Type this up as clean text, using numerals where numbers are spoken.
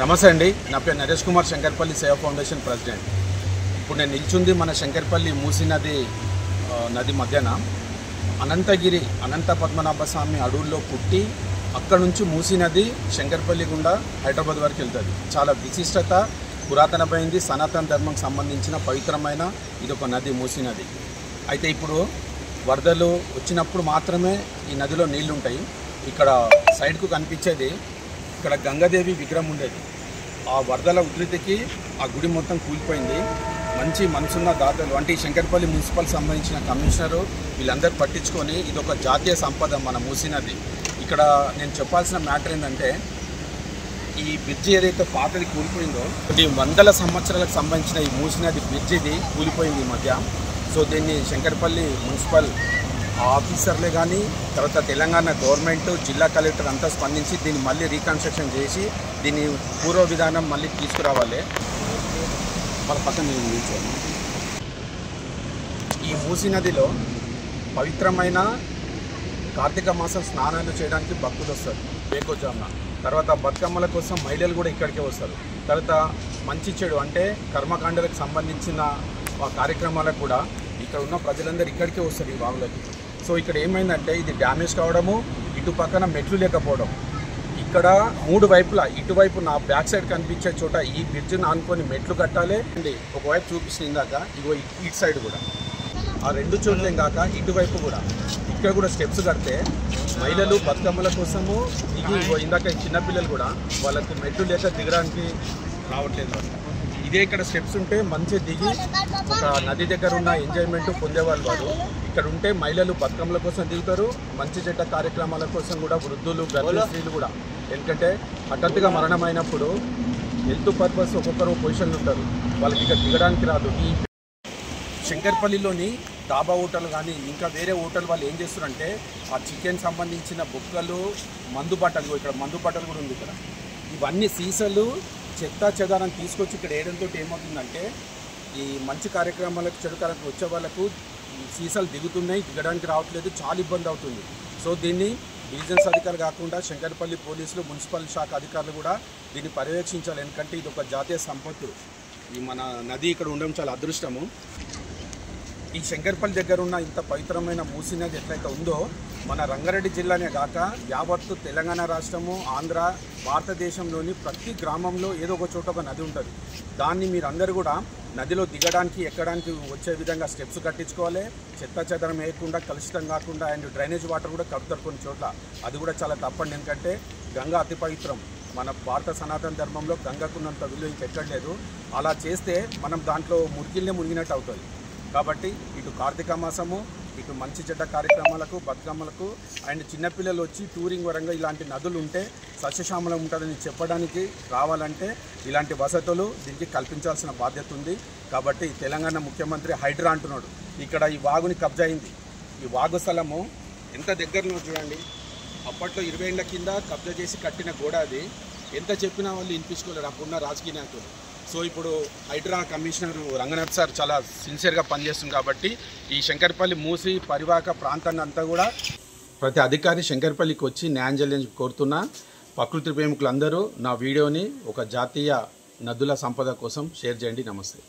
నమస్తే అండి. నా పేరు నరేష్ కుమార్, శంకర్పల్లి సేవా ఫౌండేషన్ ప్రెసిడెంట్. ఇప్పుడు నేను నిల్చుంది మన శంకర్పల్లి మూసీ నది మధ్యన అనంతగిరి అనంత పద్మనాభ స్వామి అడవుల్లో పుట్టి అక్కడ నుంచి మూసీ నది శంకర్పల్లి గుండా హైదరాబాద్ వరకు వెళ్తుంది. చాలా విశిష్టత, పురాతనమైంది, సనాతన ధర్మంకి సంబంధించిన పవిత్రమైన ఇదొక నది మూసీ నది. అయితే ఇప్పుడు వరదలు వచ్చినప్పుడు మాత్రమే ఈ నదిలో నీళ్లు ఉంటాయి. ఇక్కడ సైడ్కు కనిపించేది ఇక్కడ గంగాదేవి విగ్రహం ఉండేది. ఆ వరదల ఉధృతికి ఆ గుడి మొత్తం కూలిపోయింది. మంచి మనసున్న దాతలు అంటే శంకర్పల్లి మున్సిపల్ సంబంధించిన కమిషనరు వీళ్ళందరూ పట్టించుకొని ఇదొక జాతీయ సంపద మన మూసీ నది. ఇక్కడ నేను చెప్పాల్సిన మ్యాటర్ ఏంటంటే, ఈ బ్రిడ్జి ఏదైతే పాతది కూలిపోయిందో, ఇది వందల సంవత్సరాలకు సంబంధించిన ఈ మూసీ నది బ్రిడ్జిది కూలిపోయింది ఈ మధ్య. సో దీన్ని శంకర్పల్లి మున్సిపల్ ఆఫీసర్లే కానీ, తర్వాత తెలంగాణ గవర్నమెంట్, జిల్లా కలెక్టర్ అంతా స్పందించి దీన్ని మళ్ళీ రీకన్స్ట్రక్షన్ చేసి దీన్ని పూర్వ విధానం మళ్ళీ తీసుకురావాలి. వాళ్ళ పక్కన నిల్చోండి. ఈ మూసీ నదిలో పవిత్రమైన కార్తీక మాసం స్నానాలు చేయడానికి భక్తులు వస్తారు వేకోజామున. తర్వాత బతుకమ్మల కోసం మహిళలు కూడా ఇక్కడికే వస్తారు. తర్వాత మంచి చెడు అంటే కర్మకాండలకు సంబంధించిన కార్యక్రమాలకు కూడా ఇక్కడ ఉన్న ప్రజలందరూ ఇక్కడికే వస్తారు ఈ వాగులకి. సో ఇక్కడ ఏమైందంటే, ఇది డ్యామేజ్ కావడము, ఇటు పక్కన మెట్లు లేకపోవడం. ఇక్కడ మూడు వైపులా, ఇటువైపు నా బ్యాక్ సైడ్ కనిపించే చోట ఈ బ్రిడ్జ్ని ఆనుకొని మెట్లు కట్టాలి అండి. ఒకవైపు చూపిస్తుంది ఇందాక, ఇగో ఇటు సైడ్ కూడా ఆ రెండు చోట్లేం కాక ఇటువైపు కూడా ఇక్కడ కూడా స్టెప్స్ కడితే మహిళలు బతుకమ్మల కోసము దిగి, ఇందాక చిన్నపిల్లలు కూడా వాళ్ళకి మెట్లు లేక దిగడానికి రావట్లేదు. ఇదే ఇక్కడ స్టెప్స్ ఉంటే మంచి దిగి ఒక నది దగ్గర ఉన్న ఎంజాయ్మెంట్ పొందేవాళ్ళు వారు. ఇక్కడ ఉంటే మహిళలు బతుకమ్మల కోసం దిగుతారు, మంచి చెడ్డ కార్యక్రమాల కోసం కూడా వృద్ధులు, గర్భిణీ స్త్రీలు కూడా. ఎందుకంటే హఠాత్తుగా మరణమైనప్పుడు హెల్త్ పర్పస్ ఒక్కొక్కరు పొజిషన్లు ఉంటారు, వాళ్ళకి ఇక్కడ దిగడానికి రాదు. ఈ శంకర్పల్లిలోని డాబా హోటల్ కానీ ఇంకా వేరే హోటల్ వాళ్ళు ఏం చేస్తారంటే, ఆ చికెన్ సంబంధించిన బొక్కలు, మందు బట్టలు, ఇక్కడ మందు బట్టలు కూడా ఉంది ఇక్కడ, ఇవన్నీ సీసాలు చెత్త చెదారం తీసుకొచ్చి ఇక్కడ వేయడంతో ఏమవుతుందంటే, ఈ మంచి కార్యక్రమాలకు, చెడు కార్యక్రమాలకు వచ్చే వాళ్ళకు సీసాలు దిగుతున్నాయి, దిగడానికి రావట్లేదు, చాలా ఇబ్బంది అవుతుంది. సో దీన్ని విజిలెన్స్ అధికారులు కాకుండా శంకర్పల్లి పోలీసులు, మున్సిపల్ శాఖ అధికారులు కూడా దీన్ని పర్యవేక్షించాలి. ఎందుకంటే ఇది ఒక జాతీయ సంపత్తు. ఈ మన నది ఇక్కడ ఉండడం చాలా అదృష్టము. ఈ శంకర్పల్లి దగ్గర ఉన్న ఇంత పవిత్రమైన మూసీ నది ఎట్లయితే ఉందో, మన రంగారెడ్డి జిల్లానే కాక యావత్తు తెలంగాణ రాష్ట్రము, ఆంధ్ర, భారతదేశంలోని ప్రతి గ్రామంలో ఏదో ఒక చోట ఒక నది ఉంటుంది. దాన్ని మీరందరూ కూడా నదిలో దిగడానికి, ఎక్కడానికి వచ్చే విధంగా స్టెప్స్ కట్టించుకోవాలి. చెత్త చెదరం వేయకుండా, కలుషితం కాకుండా, అండ్ డ్రైనేజ్ వాటర్ కూడా కలుపుతారు కొన్ని చోట్ల. అది కూడా చాలా తప్పండి. ఎందుకంటే గంగా అతి పవిత్రం. మన భారత సనాతన ధర్మంలో గంగకున్నంత విలువ ఇంకెక్కడలేదు. అలా చేస్తే మనం దాంట్లో మురికిల్నే మునిగినట్టు అవుతుంది. కాబట్టి ఇటు కార్తీక మాసము, ఇటు మంచి చెడ్డ కార్యక్రమాలకు, బతుకమ్మలకు, అండ్ చిన్నపిల్లలు వచ్చి టూరింగ్ వరంగా ఇలాంటి నదులు ఉంటే సస్యశ్యామలం ఉంటుందని చెప్పడానికి రావాలంటే ఇలాంటి వసతులు దీనికి కల్పించాల్సిన బాధ్యత ఉంది. కాబట్టి తెలంగాణ ముఖ్యమంత్రి హైడ్రా అంటున్నాడు. ఇక్కడ ఈ వాగుని కబ్జా అయింది. ఈ వాగు స్థలము ఎంత దగ్గరలో చూడండి. అప్పట్లో 20 ఏళ్ల కింద కబ్జా చేసి కట్టిన గోడ అది. ఎంత చెప్పినా వాళ్ళు వినిపించుకోలేరు అప్పుడున్న రాజకీయ నాయకులు. సో ఇప్పుడు హైడ్రా కమిషనర్ రంగనాథ్ సార్ చాలా సిన్సియర్గా పనిచేస్తుంది. కాబట్టి ఈ శంకర్పల్లి మూసీ పరివాహక ప్రాంతాన్ని అంతా కూడా ప్రతి అధికారి శంకర్పల్లికి వచ్చి న్యాయం చేయాలని కోరుతున్నా. ప్రకృతి ప్రేమికులందరూ నా వీడియోని ఒక జాతీయ నదుల సంపద కోసం షేర్ చేయండి. నమస్తే.